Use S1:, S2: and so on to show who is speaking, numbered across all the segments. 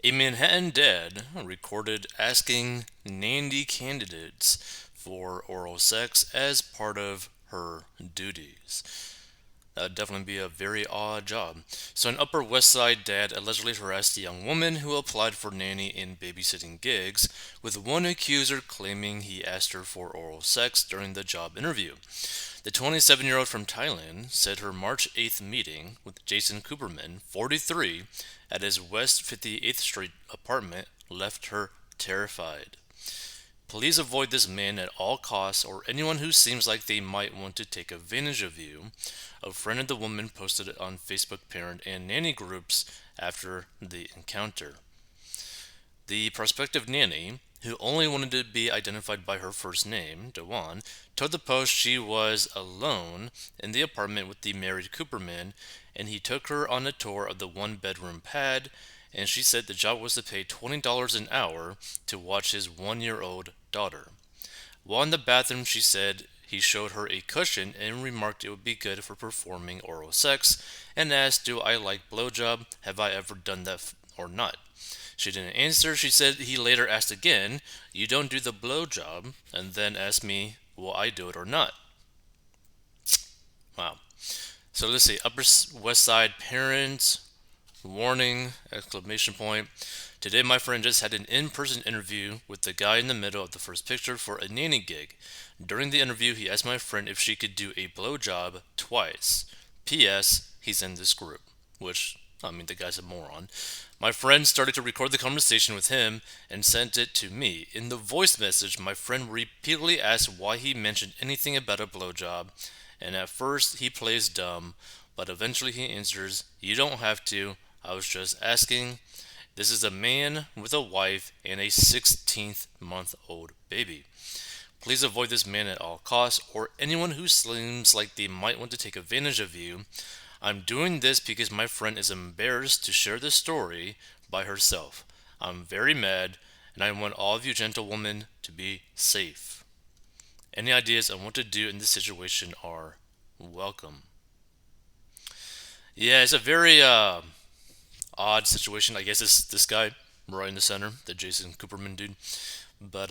S1: A Manhattan dad recorded asking Nanny candidates for oral sex as part of her duties. That would definitely be a very odd job. So, an Upper West Side dad allegedly harassed a young woman who applied for nanny and babysitting gigs, with one accuser claiming he asked her for oral sex during the job interview. The 27-year-old from Thailand said her March 8th meeting with Jason Cooperman, 43, at his West 58th Street apartment left her terrified. Please avoid this man at all costs or anyone who seems like they might want to take advantage of you. A friend of the woman posted it on Facebook parent and nanny groups after the encounter. The prospective nanny, who only wanted to be identified by her first name, Dewan, told the Post she was alone in the apartment with the married Cooperman, and he took her on a tour of the one-bedroom pad, and she said the job was to pay $20 an hour to watch his one-year-old daughter. While in the bathroom, she said he showed her a cushion and remarked it would be good for performing oral sex, and asked, "Do I like blowjob? Have I ever done that or not?" She didn't answer. She said he later asked again, "You don't do the blowjob," and then asked me, "Will I do it or not?" Wow. So let's see. Upper West Side parents warning! Exclamation point. Today, my friend just had an in-person interview with the guy in the middle of the first picture for a nanny gig. During the interview, he asked my friend if she could do a blowjob twice. P.S. He's in this group, which, I mean, the guy's a moron. My friend started to record the conversation with him and sent it to me. In the voice message, my friend repeatedly asked why he mentioned anything about a blowjob, and at first he plays dumb, but eventually he answers, "You don't have to. I was just asking." This is a man with a wife and a 16-month-old baby. Please avoid this man at all costs or anyone who seems like they might want to take advantage of you. I'm doing this because my friend is embarrassed to share this story by herself. I'm very mad and I want all of you gentlewomen to be safe. Any ideas on what to do in this situation are welcome. Yeah, it's a very odd situation. I guess it's this guy right in the center, the Jason Cooperman dude. But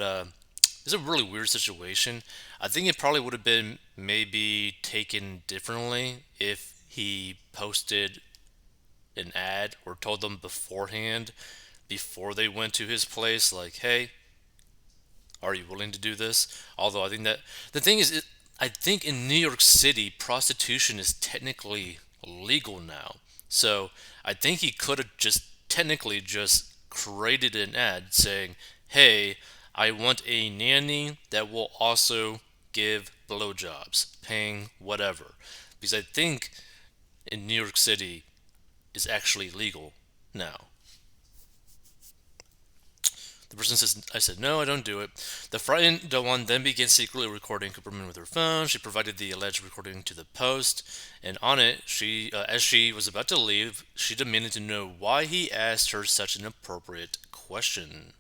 S1: it's a really weird situation. I think it probably would have been maybe taken differently if he posted an ad or told them beforehand before they went to his place, like, "Hey, are you willing to do this?" Although I think that the thing is, I think in New York City, prostitution is technically legal now. So I think he could have just technically just created an ad saying, "Hey, I want a nanny that will also give blowjobs, paying whatever." Because I think in New York City is actually legal now. The person says, "I said, no, I don't do it." The frightened one then began secretly recording Cooperman with her phone. She provided the alleged recording to the Post, and on it, as she was about to leave, she demanded to know why he asked her such an appropriate question.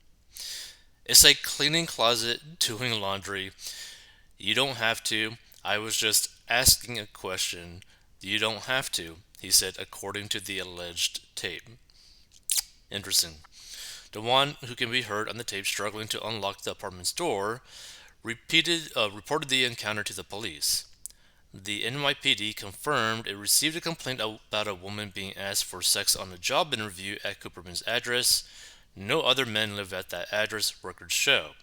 S1: "It's like cleaning closet, doing laundry. You don't have to. I was just asking a question. You don't have to," he said, according to the alleged tape. Interesting. The one who can be heard on the tape struggling to unlock the apartment's door reported the encounter to the police. The NYPD confirmed it received a complaint about a woman being asked for sex on a job interview at Cooperman's address. No other men live at that address, records show.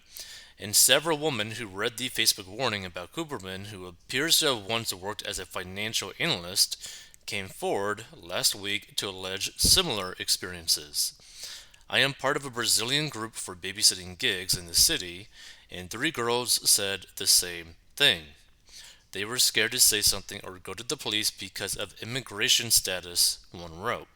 S1: And several women who read the Facebook warning about Cooperman, who appears to have once worked as a financial analyst, came forward last week to allege similar experiences. "I am part of a Brazilian group for babysitting gigs in the city, and three girls said the same thing. They were scared to say something or go to the police because of immigration status," one wrote.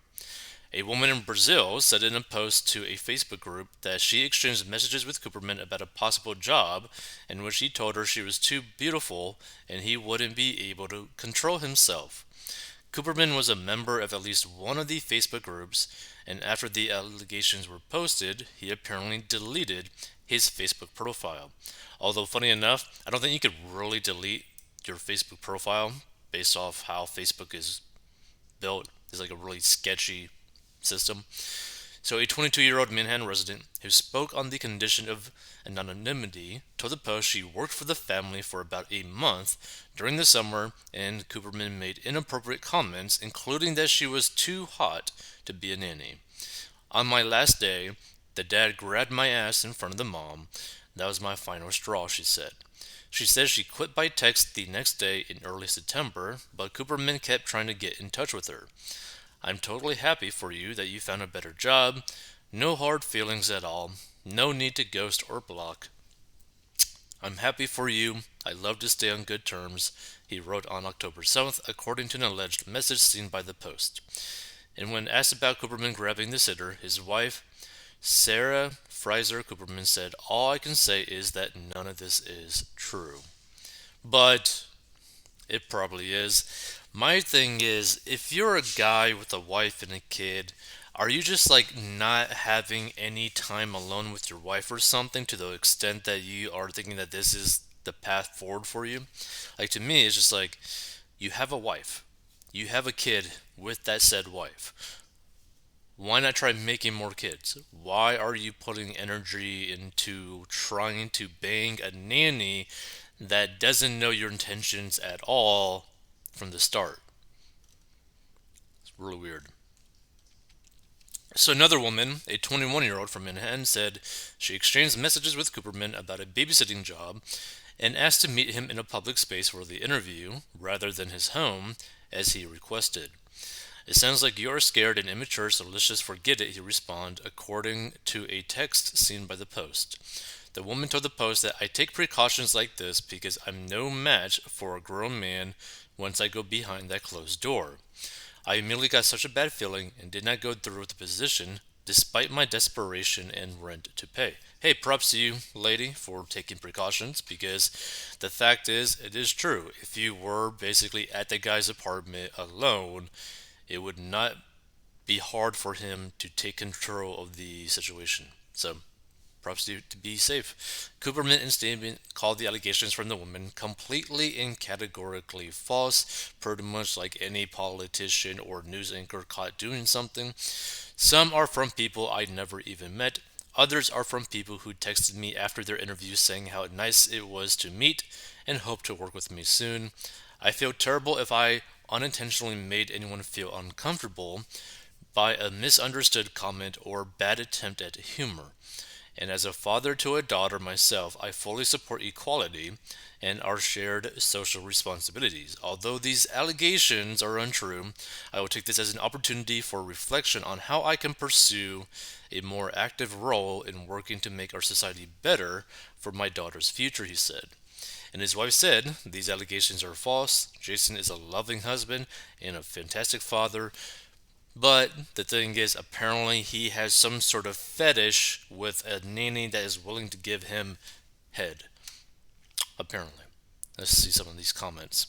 S1: A woman in Brazil said in a post to a Facebook group that she exchanged messages with Cooperman about a possible job in which he told her she was too beautiful and he wouldn't be able to control himself. Cooperman was a member of at least one of the Facebook groups, and after the allegations were posted, he apparently deleted his Facebook profile. Although, funny enough, I don't think you could really delete your Facebook profile based off how Facebook is built. It's like a really sketchy system. So, a 22-year-old Manhattan resident who spoke on the condition of anonymity told the Post she worked for the family for about a month during the summer, and Cooperman made inappropriate comments, including that she was too hot to be a nanny. On my last day, the dad grabbed my ass in front of the mom. That was my final straw, she said. She says she quit by text the next day in early September, but Cooperman kept trying to get in touch with her. I'm totally happy for you that you found a better job. No hard feelings at all. No need to ghost or block. I'm happy for you. I love to stay on good terms, he wrote on October 7th, according to an alleged message seen by the Post. And when asked about Cooperman grabbing the sitter, his wife, Sarah Fraser Cooperman, said, "All I can say is that none of this is true." But it probably is. My thing is, if you're a guy with a wife and a kid, are you just like not having any time alone with your wife or something to the extent that you are thinking that this is the path forward for you? Like, to me, it's just like you have a wife, you have a kid with that said wife. Why not try making more kids? Why are you putting energy into trying to bang a nanny that doesn't know your intentions at all from the start? It's really weird. So another woman, a 21-year-old from Manhattan, said she exchanged messages with Cooperman about a babysitting job and asked to meet him in a public space for the interview rather than his home, as he requested. It sounds like you're scared and immature, so let's just forget it, he responded, according to a text seen by the Post. The woman told the Post that I take precautions like this because I'm no match for a grown man once I go behind that closed door. I immediately got such a bad feeling and did not go through with the position, despite my desperation and rent to pay. Hey, props to you, lady, for taking precautions, because the fact is, it is true. If you were basically at the guy's apartment alone, it would not be hard for him to take control of the situation. So, props to you to be safe. Cooperman in statement called the allegations from the woman completely and categorically false, pretty much like any politician or news anchor caught doing something. Some are from people I never even met. Others are from people who texted me after their interview saying how nice it was to meet and hope to work with me soon. I feel terrible if I unintentionally made anyone feel uncomfortable by a misunderstood comment or bad attempt at humor. And as a father to a daughter myself, I fully support equality and our shared social responsibilities. Although these allegations are untrue, I will take this as an opportunity for reflection on how I can pursue a more active role in working to make our society better for my daughter's future, he said. And his wife said, these allegations are false. Jason is a loving husband and a fantastic father. But the thing is, apparently he has some sort of fetish with a nanny that is willing to give him head. Apparently. Let's see some of these comments.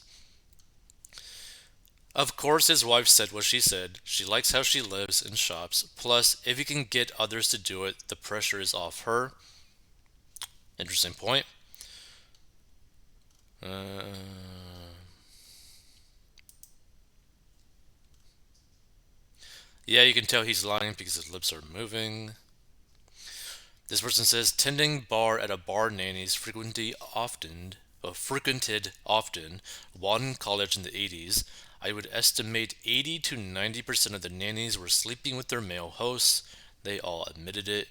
S1: Of course, his wife said what she said. She likes how she lives and shops. Plus, if you can get others to do it, the pressure is off her. Interesting point. Uh, yeah, you can tell he's lying because his lips are moving. This person says tending bar at a bar nannies frequented often while in college in the 80s. I would estimate 80 to 90% of the nannies were sleeping with their male hosts. They all admitted it.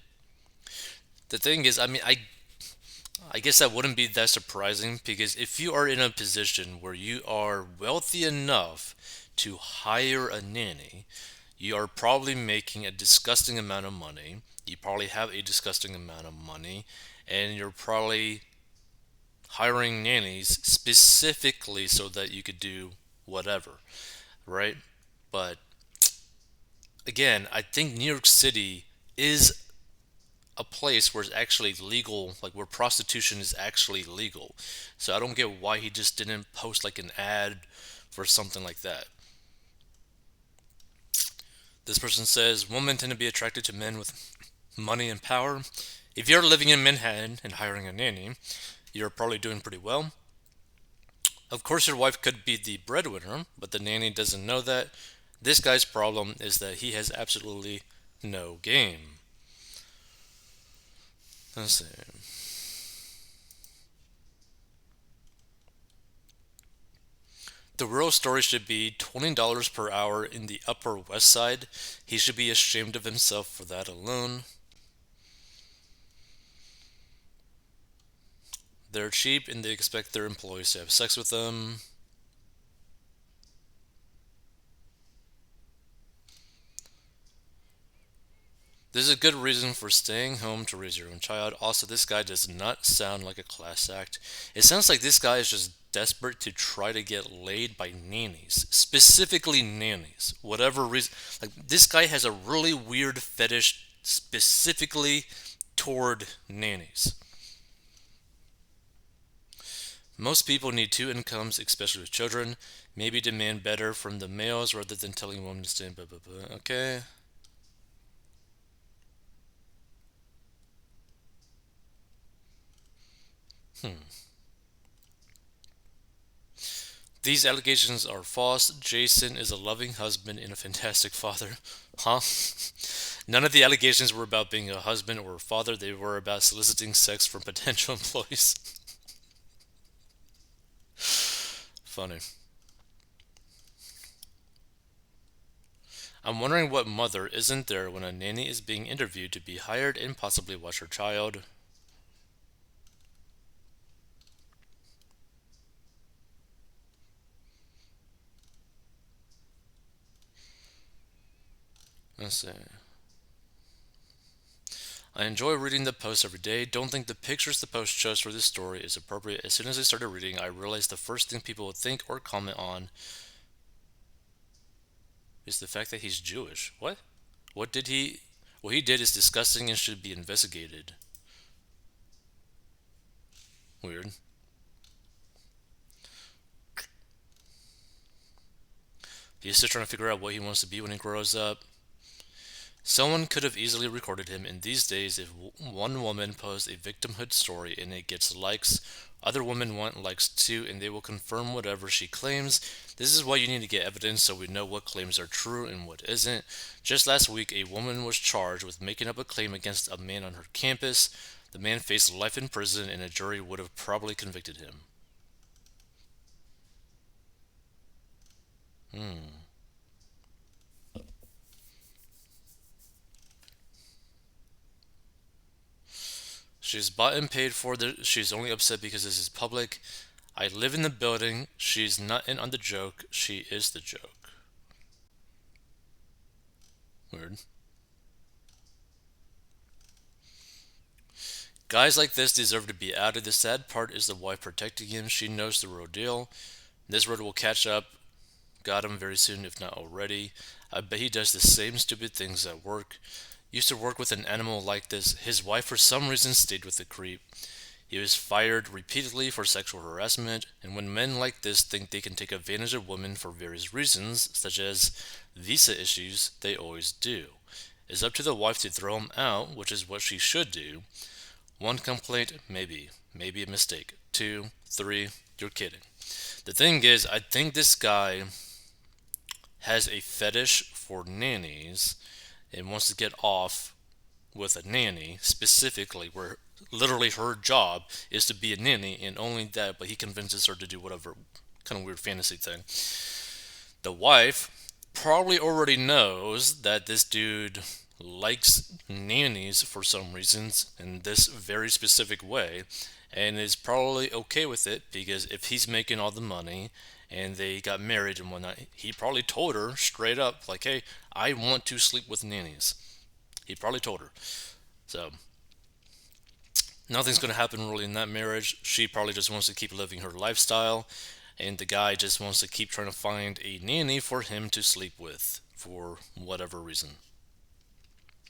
S1: The thing is, I guess that wouldn't be that surprising because if you are in a position where you are wealthy enough to hire a nanny, you are probably making a disgusting amount of money. You probably have a disgusting amount of money, and you're probably hiring nannies specifically so that you could do whatever, right? But again, I think New York City is a place where it's actually legal, like where prostitution is actually legal. So I don't get why he just didn't post like an ad for something like that. This person says women tend to be attracted to men with money and power. If you're living in Manhattan and hiring a nanny, you're probably doing pretty well. Of course, your wife could be the breadwinner, but the nanny doesn't know that. This guy's problem is that he has absolutely No game. Let's see. The real story should be $20 per hour in the Upper West Side. He should be ashamed of himself for that alone. They're cheap and they expect their employees to have sex with them. This is a good reason for staying home to raise your own child. Also, this guy does not sound like a class act. It sounds like this guy is just desperate to try to get laid by nannies, specifically nannies. Whatever reason, like this guy has a really weird fetish specifically toward nannies. Most people need two incomes, especially with children. Maybe demand better from the males rather than telling women to stay. Blah, blah, blah. Okay. Hmm. These allegations are false. Jason is a loving husband and a fantastic father. Huh? None of the allegations were about being a husband or a father. They were about soliciting sex from potential employees. Funny. I'm wondering what mother isn't there when a nanny is being interviewed to be hired and possibly watch her child. Let's see. I enjoy reading the post every day. Don't think the pictures the post shows for this story is appropriate. As soon as I started reading, I realized the first thing people would think or comment on is the fact that he's Jewish. What? What did he. What he did is disgusting and should be investigated. Weird. He's still trying to figure out what he wants to be when he grows up. Someone could have easily recorded him in these days if one woman posts a victimhood story and it gets likes. Other women want likes too, and they will confirm whatever she claims. This is why you need to get evidence so we know what claims are true and what isn't. Just last week, a woman was charged with making up a claim against a man on her campus. The man faced life in prison, and a jury would have probably convicted him. Hmm. She's bought and paid for. She's only upset because this is public. I live in the building. She's not in on the joke. She is the joke. Weird. Guys like this deserve to be outed. The sad part is the wife protecting him. She knows the real deal. This word will catch up. Got him very soon, if not already. I bet he does the same stupid things at work. Used to work with an animal like this. His wife, for some reason, stayed with the creep. He was fired repeatedly for sexual harassment, and when men like this think they can take advantage of women for various reasons, such as visa issues, they always do. It's up to the wife to throw him out, which is what she should do. One complaint, maybe. Maybe a mistake. Two, three, you're kidding. The thing is, I think this guy has a fetish for nannies and wants to get off with a nanny specifically, where literally her job is to be a nanny and only that, but he convinces her to do whatever kind of weird fantasy thing. The wife probably already knows that this dude likes nannies for some reasons in this very specific way and is probably okay with it because if he's making all the money and they got married and whatnot, he probably told her straight up, like, hey, I want to sleep with nannies. He probably told her. So, nothing's going to happen really in that marriage. She probably just wants to keep living her lifestyle, and the guy just wants to keep trying to find a nanny for him to sleep with for whatever reason.